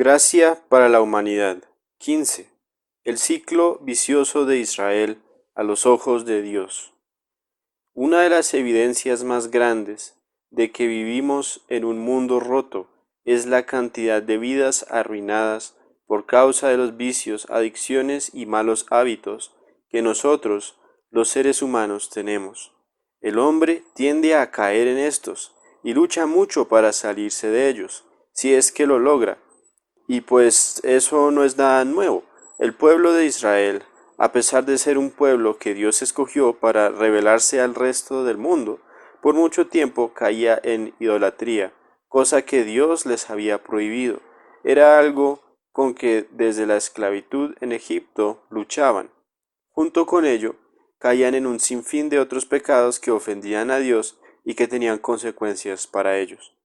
Gracia para la humanidad. 15. El ciclo vicioso de Israel a los ojos de Dios. Una de las evidencias más grandes de que vivimos en un mundo roto es la cantidad de vidas arruinadas por causa de los vicios, adicciones y malos hábitos que nosotros, los seres humanos, tenemos. El hombre tiende a caer en estos y lucha mucho para salirse de ellos, si es que lo logra. Y pues eso no es nada nuevo. El pueblo de Israel, a pesar de ser un pueblo que Dios escogió para revelarse al resto del mundo, por mucho tiempo caía en idolatría, cosa que Dios les había prohibido. Era algo con que desde la esclavitud en Egipto luchaban. Junto con ello, caían en un sinfín de otros pecados que ofendían a Dios y que tenían consecuencias para ellos.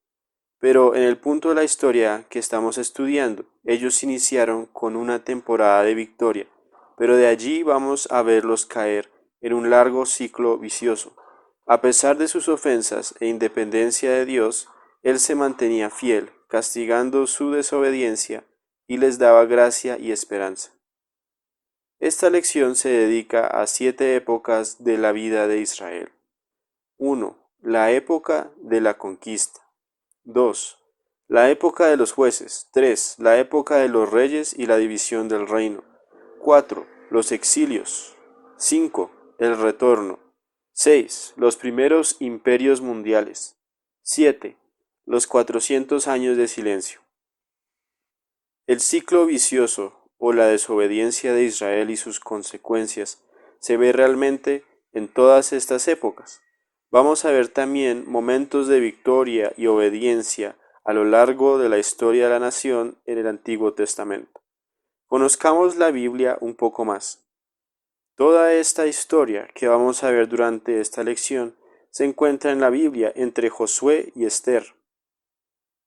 Pero en el punto de la historia que estamos estudiando, ellos iniciaron con una temporada de victoria, pero de allí vamos a verlos caer en un largo ciclo vicioso. A pesar de sus ofensas e independencia de Dios, Él se mantenía fiel, castigando su desobediencia y les daba gracia y esperanza. Esta lección se dedica a 7 épocas de la vida de Israel. 1. La época de la conquista. 2. La época de los jueces. 3. La época de los reyes y la división del reino. 4. Los exilios. 5. El retorno. 6. Los primeros imperios mundiales. 7. Los 400 años de silencio. El ciclo vicioso o la desobediencia de Israel y sus consecuencias se ve realmente en todas estas épocas. Vamos a ver también momentos de victoria y obediencia a lo largo de la historia de la nación en el Antiguo Testamento. Conozcamos la Biblia un poco más. Toda esta historia que vamos a ver durante esta lección se encuentra en la Biblia entre Josué y Esther.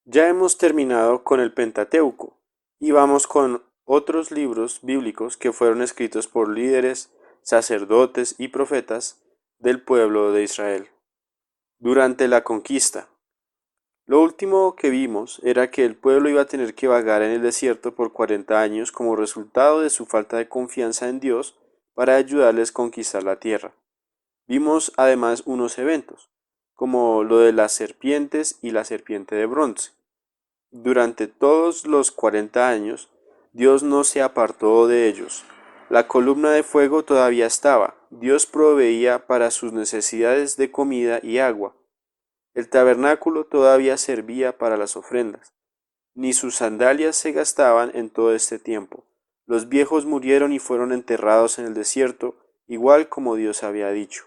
Ya hemos terminado con el Pentateuco y vamos con otros libros bíblicos que fueron escritos por líderes, sacerdotes y profetas del pueblo de Israel. Durante la conquista, lo último que vimos era que el pueblo iba a tener que vagar en el desierto por 40 años como resultado de su falta de confianza en Dios para ayudarles a conquistar la tierra. Vimos además unos eventos, como lo de las serpientes y la serpiente de bronce. Durante todos los 40 años, Dios no se apartó de ellos. La columna de fuego todavía estaba. Dios proveía para sus necesidades de comida y agua. El tabernáculo todavía servía para las ofrendas. Ni sus sandalias se gastaban en todo este tiempo. Los viejos murieron y fueron enterrados en el desierto, igual como Dios había dicho.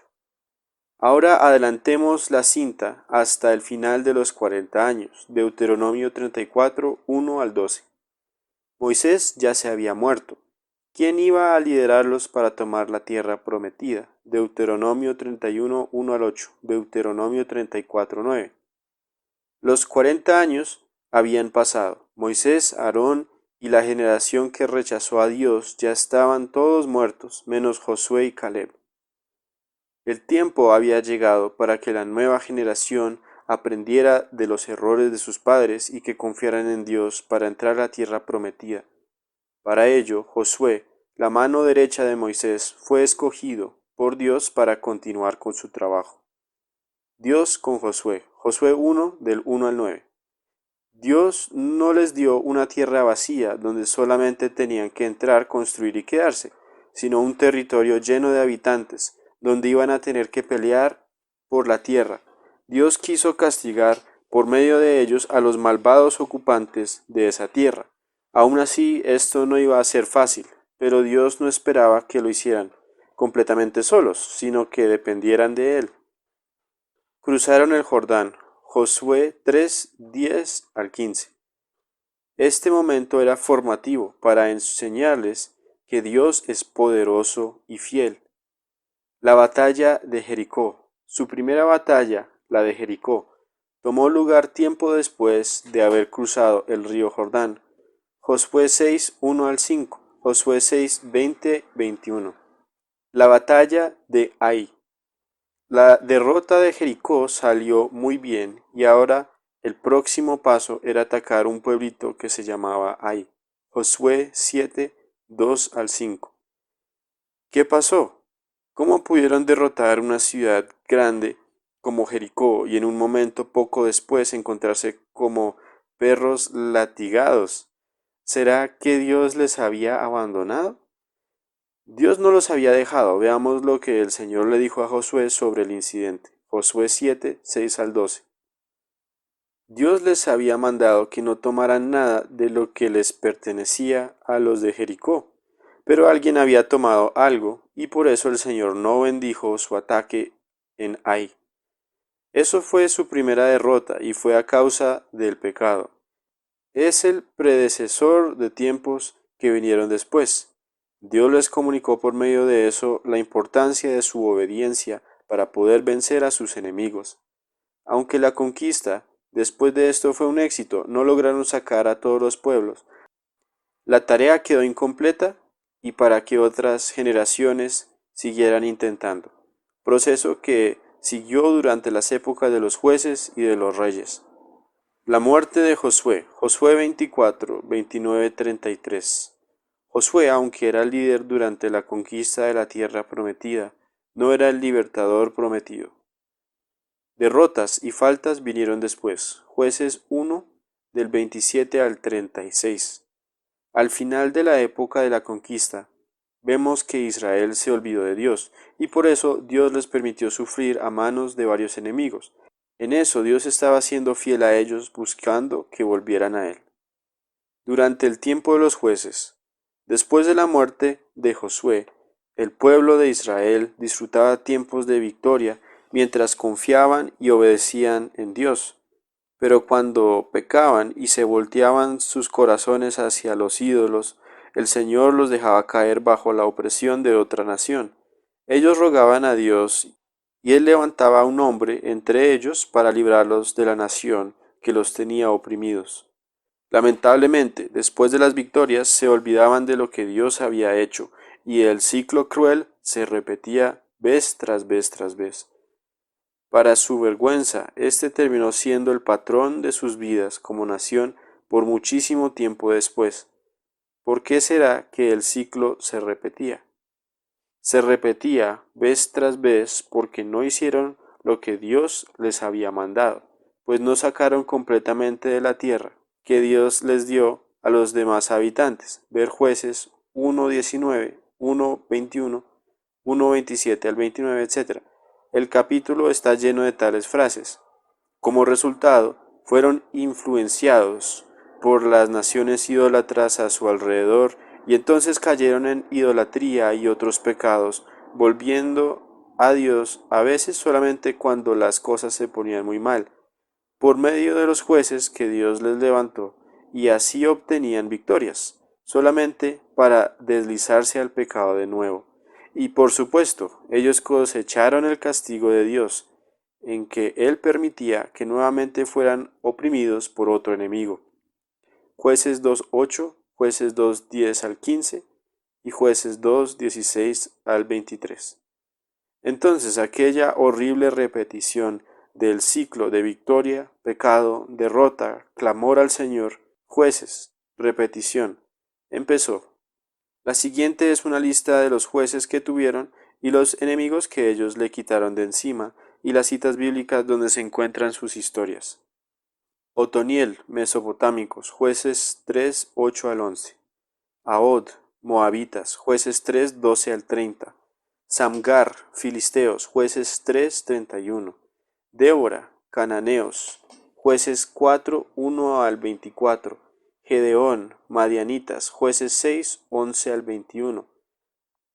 Ahora adelantemos la cinta hasta el final de los 40 años, Deuteronomio 34, 1 al 12. Moisés ya se había muerto. ¿Quién iba a liderarlos para tomar la tierra prometida? Deuteronomio 31, 1 al 8, Deuteronomio 34, 9. Los 40 años habían pasado. Moisés, Aarón y la generación que rechazó a Dios ya estaban todos muertos, menos Josué y Caleb. El tiempo había llegado para que la nueva generación aprendiera de los errores de sus padres y que confiaran en Dios para entrar a la tierra prometida. Para ello, Josué, la mano derecha de Moisés, fue escogido por Dios para continuar con su trabajo. Dios con Josué. Josué 1 del 1 al 9. Dios no les dio una tierra vacía donde solamente tenían que entrar, construir y quedarse, sino un territorio lleno de habitantes, donde iban a tener que pelear por la tierra. Dios quiso castigar por medio de ellos a los malvados ocupantes de esa tierra. Aún así, esto no iba a ser fácil, pero Dios no esperaba que lo hicieran completamente solos, sino que dependieran de Él. Cruzaron el Jordán. Josué 3, 10 al 15. Este momento era formativo para enseñarles que Dios es poderoso y fiel. La batalla de Jericó. Su primera batalla, la de Jericó, tomó lugar tiempo después de haber cruzado el río Jordán. Josué 6, 1 al 5. Josué 6, 20, 21. La batalla de Ai. La derrota de Jericó salió muy bien y ahora El próximo paso era atacar un pueblito que se llamaba Ai. Josué 7, 2 al 5. ¿Qué pasó? ¿Cómo pudieron derrotar una ciudad grande como Jericó y en un momento poco después encontrarse como perros latigados? ¿Será que Dios les había abandonado? Dios no los había dejado. Veamos lo que el Señor le dijo a Josué sobre el incidente. Josué 7, 6 al 12. Dios les había mandado que no tomaran nada de lo que les pertenecía a los de Jericó, pero alguien había tomado algo y por eso el Señor no bendijo su ataque en Ai. Eso fue su primera derrota y fue a causa del pecado. Es el predecesor de tiempos que vinieron después. Dios les comunicó por medio de eso la importancia de su obediencia para poder vencer a sus enemigos. Aunque la conquista después de esto fue un éxito, no lograron sacar a todos los pueblos. La tarea quedó incompleta y para que otras generaciones siguieran intentando. Proceso que siguió durante las épocas de los jueces y de los reyes. La muerte de Josué, Josué 24, 29, 33. Josué, aunque era líder durante la conquista de la tierra prometida, no era el libertador prometido. Derrotas y faltas vinieron después. Jueces 1, del 27 al 36. Al final de la época de la conquista, vemos que Israel se olvidó de Dios, y por eso Dios les permitió sufrir a manos de varios enemigos. En eso Dios estaba siendo fiel a ellos, buscando que volvieran a Él. Durante el tiempo de los jueces, después de la muerte de Josué, el pueblo de Israel disfrutaba tiempos de victoria mientras confiaban y obedecían en Dios. Pero cuando pecaban y se volteaban sus corazones hacia los ídolos, el Señor los dejaba caer bajo la opresión de otra nación. Ellos rogaban a Dios y Él levantaba a un hombre entre ellos para librarlos de la nación que los tenía oprimidos. Lamentablemente, después de las victorias se olvidaban de lo que Dios había hecho, y el ciclo cruel se repetía vez tras vez tras vez. Para su vergüenza, este terminó siendo el patrón de sus vidas como nación por muchísimo tiempo después. ¿Por qué será que el ciclo se repetía? Se repetía vez tras vez porque no hicieron lo que Dios les había mandado, pues no sacaron completamente de la tierra que Dios les dio a los demás habitantes. Ver Jueces 1:19, 1:21, 1:27 al 29, etc. El capítulo está lleno de tales frases. Como resultado, fueron influenciados por las naciones idólatras a su alrededor y entonces cayeron en idolatría y otros pecados, volviendo a Dios a veces solamente cuando las cosas se ponían muy mal, por medio de los jueces que Dios les levantó, y así obtenían victorias, solamente para deslizarse al pecado de nuevo. Y por supuesto, ellos cosecharon el castigo de Dios, en que Él permitía que nuevamente fueran oprimidos por otro enemigo. Jueces 2:8, Jueces 2:10 al 15 y Jueces 2:16 al 23. Entonces aquella horrible repetición del ciclo de victoria, pecado, derrota, clamor al Señor, jueces, repetición, empezó. La siguiente es una lista de los jueces que tuvieron y los enemigos que ellos le quitaron de encima y las citas bíblicas donde se encuentran sus historias. Otoniel, mesopotámicos, jueces 3, 8 al 11. Ahod, moabitas, jueces 3, 12 al 30. Samgar, filisteos, jueces 3, 31. Débora, cananeos, jueces 4, 1 al 24. Gedeón, madianitas, jueces 6, 11 al 21.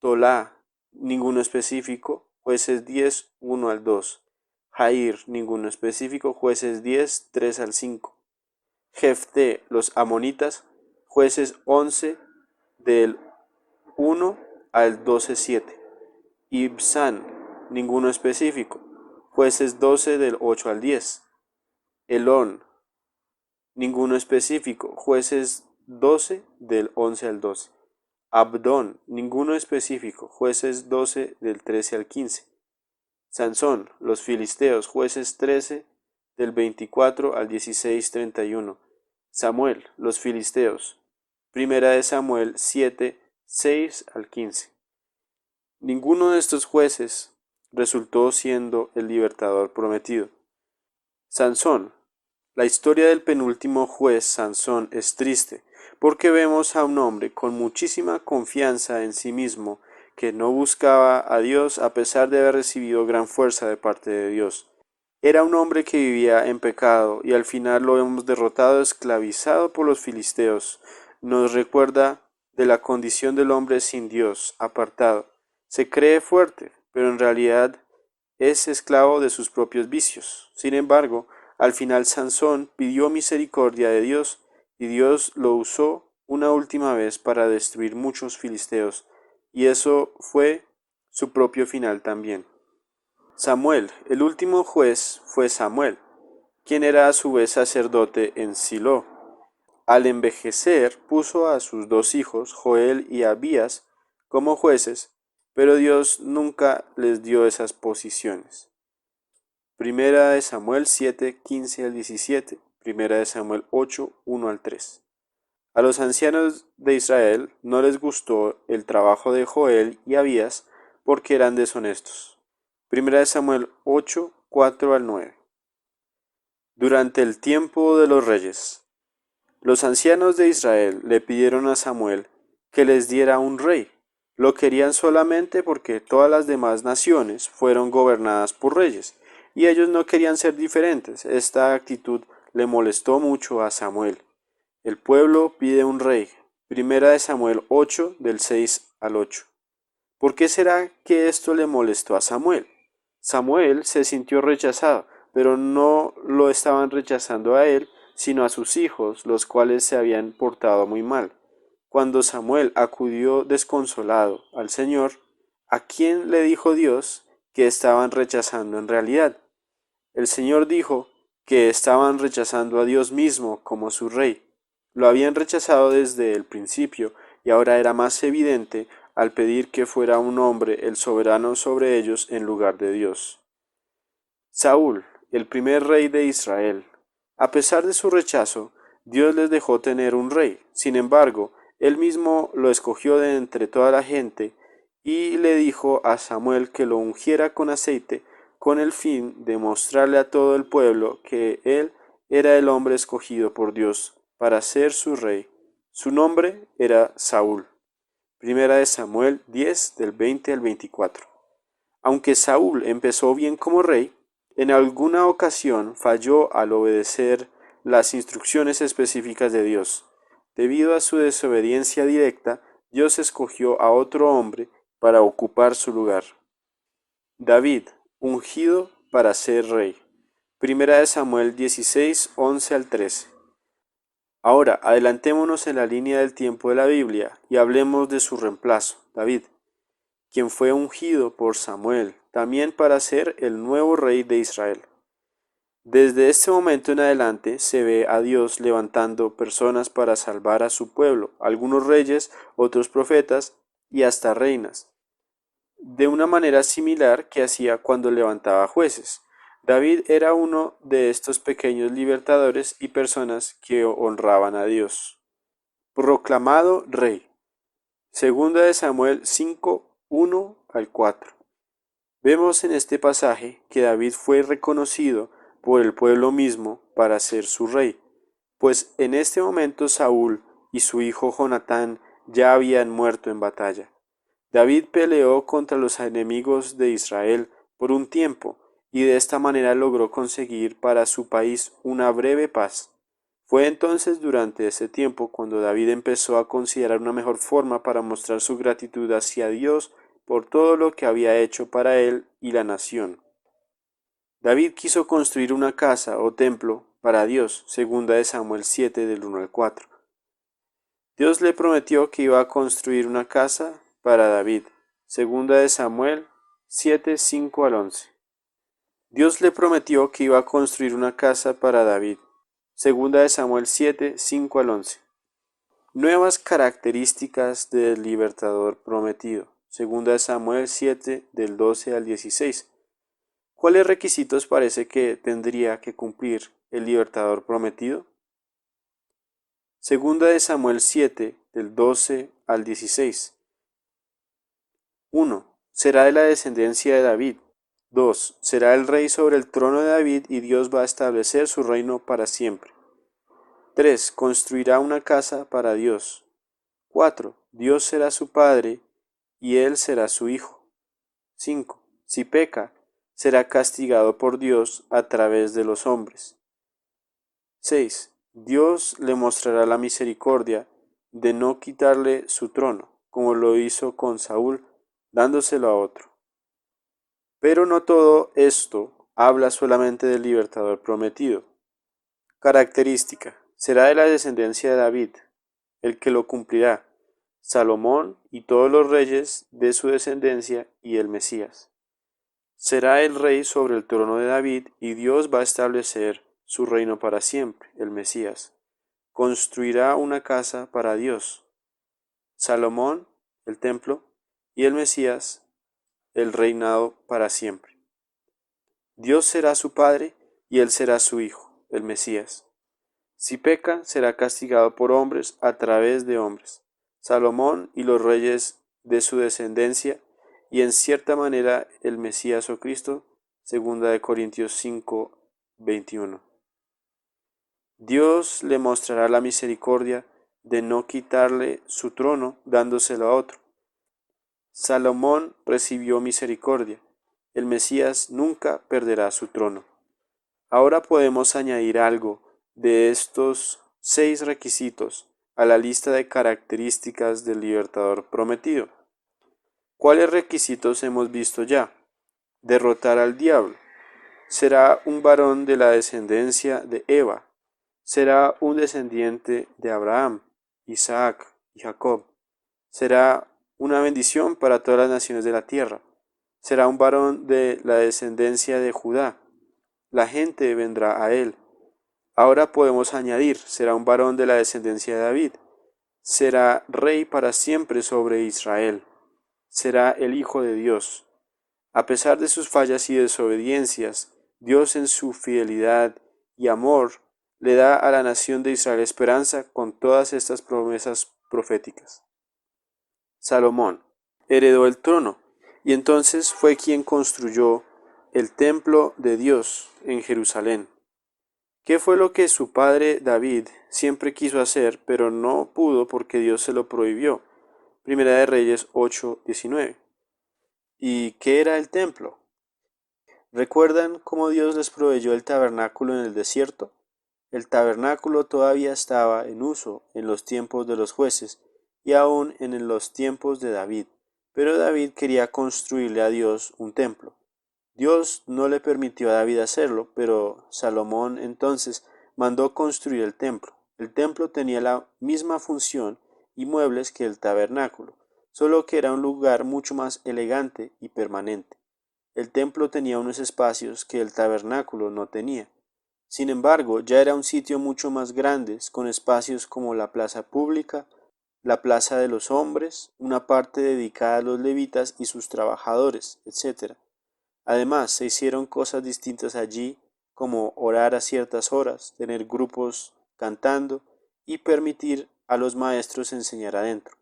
Tolá, ninguno específico, jueces 10, 1 al 2. Jair, ninguno específico, jueces 10, 3 al 5. Jefté, los amonitas, jueces 11 del 1 al 12, 7. Ibsán, ninguno específico, jueces 12 del 8 al 10. Elón, ninguno específico, jueces 12 del 11 al 12. Abdón, ninguno específico, jueces 12 del 13 al 15. Sansón, los filisteos, jueces 13 del 24 al 16:31. Samuel, los filisteos. Primera de Samuel 7, 6 al 15. Ninguno de estos jueces resultó siendo el libertador prometido. Sansón. La historia del penúltimo juez Sansón es triste, porque vemos a un hombre con muchísima confianza en sí mismo, que no buscaba a Dios a pesar de haber recibido gran fuerza de parte de Dios. Era un hombre que vivía en pecado y al final lo hemos derrotado, esclavizado por los filisteos. Nos recuerda de la condición del hombre sin Dios, apartado. Se cree fuerte, pero en realidad es esclavo de sus propios vicios. Sin embargo, al final Sansón pidió misericordia de Dios y Dios lo usó una última vez para destruir muchos filisteos, y eso fue su propio final también. Samuel, el último juez, fue Samuel, quien era a su vez sacerdote en Silo. Al envejecer puso a sus dos hijos, Joel y Abías, como jueces, pero Dios nunca les dio esas posiciones. Primera de Samuel 7, 15 al 17, Primera de Samuel 8, 1 al 3. A los ancianos de Israel no les gustó el trabajo de Joel y Abías porque eran deshonestos. Primera de Samuel 8, 4 al 9. Durante el tiempo de los reyes, los ancianos de Israel le pidieron a Samuel que les diera un rey. Lo querían solamente porque todas las demás naciones fueron gobernadas por reyes, y ellos no querían ser diferentes. Esta actitud le molestó mucho a Samuel. El pueblo pide un rey. Primera de Samuel 8, del 6 al 8. ¿Por qué será que esto le molestó a Samuel? Samuel se sintió rechazado, pero no lo estaban rechazando a él, sino a sus hijos, los cuales se habían portado muy mal. Cuando Samuel acudió desconsolado al Señor, ¿a quién le dijo Dios que estaban rechazando en realidad? El Señor dijo que estaban rechazando a Dios mismo como su rey. Lo habían rechazado desde el principio y ahora era más evidente al pedir que fuera un hombre el soberano sobre ellos en lugar de Dios. Saúl, el primer rey de Israel. A pesar de su rechazo, Dios les dejó tener un rey. Sin embargo, él mismo lo escogió de entre toda la gente y le dijo a Samuel que lo ungiera con aceite con el fin de mostrarle a todo el pueblo que él era el hombre escogido por Dios para ser su rey. Su nombre era Saúl. Primera de Samuel 10 del 20 al 24. Aunque Saúl empezó bien como rey, en alguna ocasión falló al obedecer las instrucciones específicas de Dios. Debido a su desobediencia directa, Dios escogió a otro hombre para ocupar su lugar. David, ungido para ser rey. Primera de Samuel 16, 11 al 13. Ahora, adelantémonos en la línea del tiempo de la Biblia y hablemos de su reemplazo, David, quien fue ungido por Samuel, también para ser el nuevo rey de Israel. Desde este momento en adelante se ve a Dios levantando personas para salvar a su pueblo, algunos reyes, otros profetas y hasta reinas, de una manera similar que hacía cuando levantaba jueces. David era uno de estos pequeños libertadores y personas que honraban a Dios. Proclamado rey. Segunda de Samuel 5, 1 al 4. Vemos en este pasaje que David fue reconocido por el pueblo mismo para ser su rey, pues en este momento Saúl y su hijo Jonatán ya habían muerto en batalla. David peleó contra los enemigos de Israel por un tiempo y de esta manera logró conseguir para su país una breve paz. Fue entonces durante ese tiempo cuando David empezó a considerar una mejor forma para mostrar su gratitud hacia Dios por todo lo que había hecho para él y la nación. David quiso construir una casa o templo para Dios, segunda de Samuel 7 del 1 al 4. Dios le prometió que iba a construir una casa para David, segunda de Samuel 7, 5 al 11. Dios le prometió que iba a construir una casa para David, segunda de Samuel 7, 5 al 11. Nuevas características del libertador prometido, segunda de Samuel 7 del 12 al 16. ¿Cuáles requisitos parece que tendría que cumplir el libertador prometido? Segunda de Samuel 7, del 12 al 16. 1. Será de la descendencia de David. 2. Será el rey sobre el trono de David y Dios va a establecer su reino para siempre. 3. Construirá una casa para Dios. 4. Dios será su padre y él será su hijo. 5. Si peca, será castigado por Dios a través de los hombres. 6. Dios le mostrará la misericordia de no quitarle su trono, como lo hizo con Saúl, dándoselo a otro. Pero no todo esto habla solamente del libertador prometido. Característica: será de la descendencia de David, el que lo cumplirá, Salomón y todos los reyes de su descendencia y el Mesías. Será el rey sobre el trono de David y Dios va a establecer su reino para siempre, el Mesías. Construirá una casa para Dios. Salomón, el templo, y el Mesías, el reinado para siempre. Dios será su padre y él será su hijo, el Mesías. Si peca, será castigado por hombres a través de hombres. Salomón y los reyes de su descendencia, y en cierta manera el Mesías o Cristo, 2 Corintios 5, 21. Dios le mostrará la misericordia de no quitarle su trono dándoselo a otro. Salomón recibió misericordia. El Mesías nunca perderá su trono. Ahora podemos añadir algo de estos 6 requisitos a la lista de características del libertador prometido. ¿Cuáles requisitos hemos visto ya? Derrotar al diablo. Será un varón de la descendencia de Eva. Será un descendiente de Abraham, Isaac y Jacob. Será una bendición para todas las naciones de la tierra. Será un varón de la descendencia de Judá. La gente vendrá a él. Ahora podemos añadir, será un varón de la descendencia de David. Será rey para siempre sobre Israel. Será el Hijo de Dios. A pesar de sus fallas y desobediencias, Dios en su fidelidad y amor le da a la nación de Israel esperanza con todas estas promesas proféticas. Salomón heredó el trono y entonces fue quien construyó el templo de Dios en Jerusalén. ¿Qué fue lo que su padre David siempre quiso hacer, pero no pudo porque Dios se lo prohibió? Primera de Reyes 8:19. ¿Y qué era el templo? ¿Recuerdan cómo Dios les proveyó el tabernáculo en el desierto? El tabernáculo todavía estaba en uso en los tiempos de los jueces y aún en los tiempos de David, pero David quería construirle a Dios un templo. Dios no le permitió a David hacerlo, pero Salomón entonces mandó construir el templo. El templo tenía la misma función y muebles que el tabernáculo, solo que era un lugar mucho más elegante y permanente. El templo tenía unos espacios que el tabernáculo no tenía. Sin embargo, ya era un sitio mucho más grande, con espacios como la plaza pública, la plaza de los hombres, una parte dedicada a los levitas y sus trabajadores, etc. Además, se hicieron cosas distintas allí, como orar a ciertas horas, tener grupos cantando y permitir a los maestros enseñar adentro.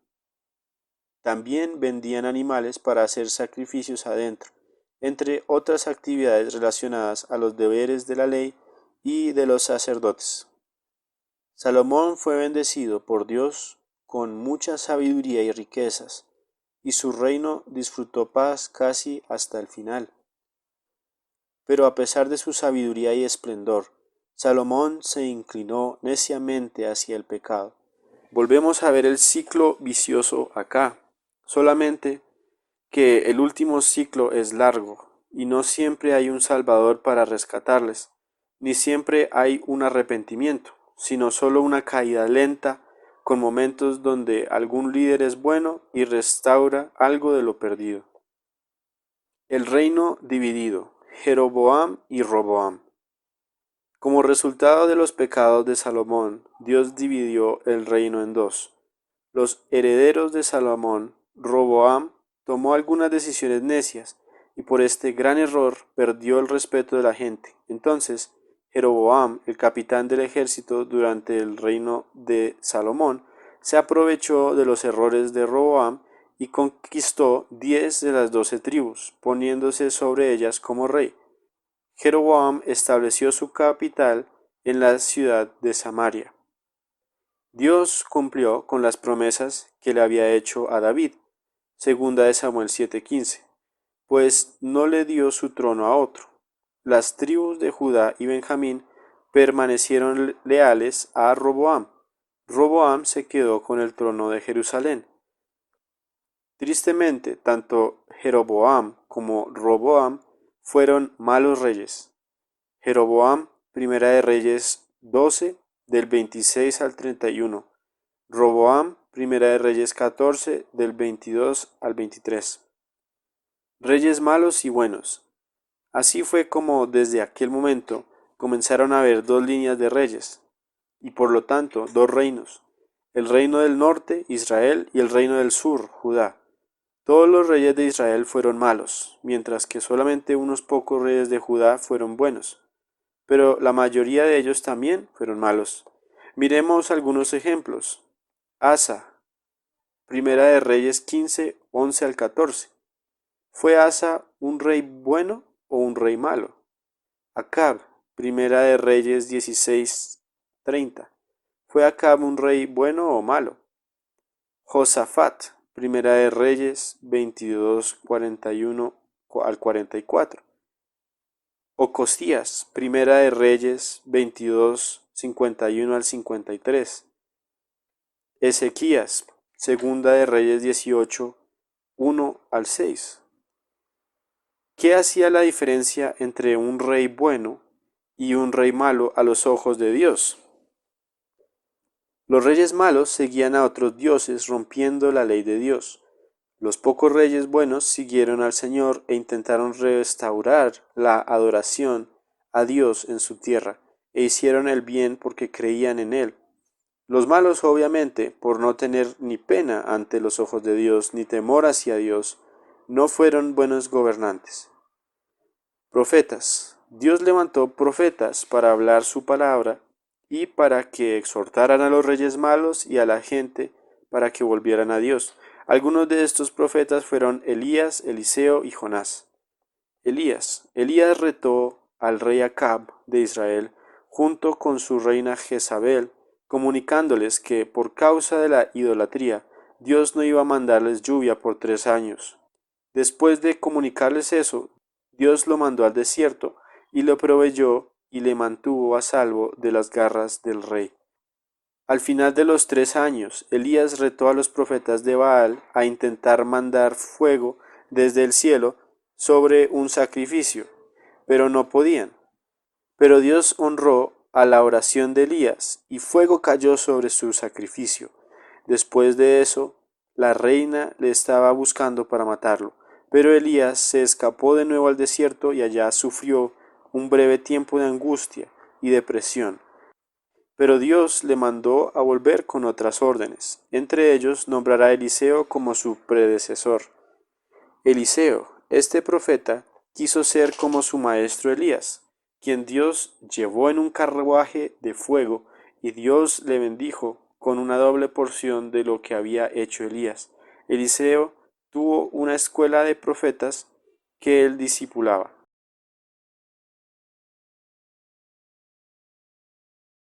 También vendían animales para hacer sacrificios adentro, entre otras actividades relacionadas a los deberes de la ley y de los sacerdotes. Salomón fue bendecido por Dios con mucha sabiduría y riquezas, y su reino disfrutó paz casi hasta el final. Pero a pesar de su sabiduría y esplendor, Salomón se inclinó neciamente hacia el pecado. Volvemos a ver el ciclo vicioso acá, solamente que el último ciclo es largo, y no siempre hay un Salvador para rescatarles, ni siempre hay un arrepentimiento, sino solo una caída lenta, con momentos donde algún líder es bueno y restaura algo de lo perdido. El reino dividido, Jeroboam y Roboam. Como resultado de los pecados de Salomón, Dios dividió el reino en dos. Los herederos de Salomón, Roboam, tomó algunas decisiones necias y por este gran error perdió el respeto de la gente. Entonces, Jeroboam, el capitán del ejército durante el reino de Salomón, se aprovechó de los errores de Roboam y conquistó 10 de las 12 tribus, poniéndose sobre ellas como rey. Jeroboam estableció su capital en la ciudad de Samaria. Dios cumplió con las promesas que le había hecho a David, segunda de Samuel 7:15, pues no le dio su trono a otro. Las tribus de Judá y Benjamín permanecieron leales a Roboam. Roboam se quedó con el trono de Jerusalén. Tristemente, tanto Jeroboam como Roboam fueron malos reyes. Jeroboam, Primera de Reyes 12, del 26 al 31. Roboam, Primera de Reyes 14, del 22 al 23. Reyes malos y buenos. Así fue como desde aquel momento comenzaron a haber dos líneas de reyes, y por lo tanto dos reinos, el reino del norte, Israel, y el reino del sur, Judá. Todos los reyes de Israel fueron malos, mientras que solamente unos pocos reyes de Judá fueron buenos, pero la mayoría de ellos también fueron malos. Miremos algunos ejemplos. Asa, Primera de Reyes 15, 11 al 14. ¿Fue Asa un rey bueno o un rey malo? Acab, Primera de Reyes 16, 30. ¿Fue Acab un rey bueno o malo? Josafat, Primera de Reyes 22, 41 al 44. Ocosías, Primera de Reyes 22, 51 al 53. Ezequías, Segunda de Reyes 18, 1 al 6. ¿Qué hacía la diferencia entre un rey bueno y un rey malo a los ojos de Dios? Los reyes malos seguían a otros dioses rompiendo la ley de Dios. Los pocos reyes buenos siguieron al Señor e intentaron restaurar la adoración a Dios en su tierra, e hicieron el bien porque creían en Él. Los malos, obviamente, por no tener ni pena ante los ojos de Dios, ni temor hacia Dios, no fueron buenos gobernantes. Profetas. Dios levantó profetas para hablar su palabra y para que exhortaran a los reyes malos y a la gente para que volvieran a Dios. Algunos de estos profetas fueron Elías, Eliseo y Jonás. Elías retó al rey Acab de Israel junto con su reina Jezabel, comunicándoles que por causa de la idolatría Dios no iba a mandarles lluvia por 3 años. Después de comunicarles eso, Dios lo mandó al desierto y lo proveyó y le mantuvo a salvo de las garras del rey. Al final de los 3 años, Elías retó a los profetas de Baal a intentar mandar fuego desde el cielo sobre un sacrificio, pero no podían. Pero Dios honró a la oración de Elías y fuego cayó sobre su sacrificio. Después de eso, la reina le estaba buscando para matarlo, pero Elías se escapó de nuevo al desierto y allá sufrió un breve tiempo de angustia y depresión. Pero Dios le mandó a volver con otras órdenes. Entre ellos nombrará a Eliseo como su predecesor. Eliseo, este profeta, quiso ser como su maestro Elías, quien Dios llevó en un carruaje de fuego, y Dios le bendijo con una doble porción de lo que había hecho Elías. Eliseo tuvo una escuela de profetas que él discipulaba.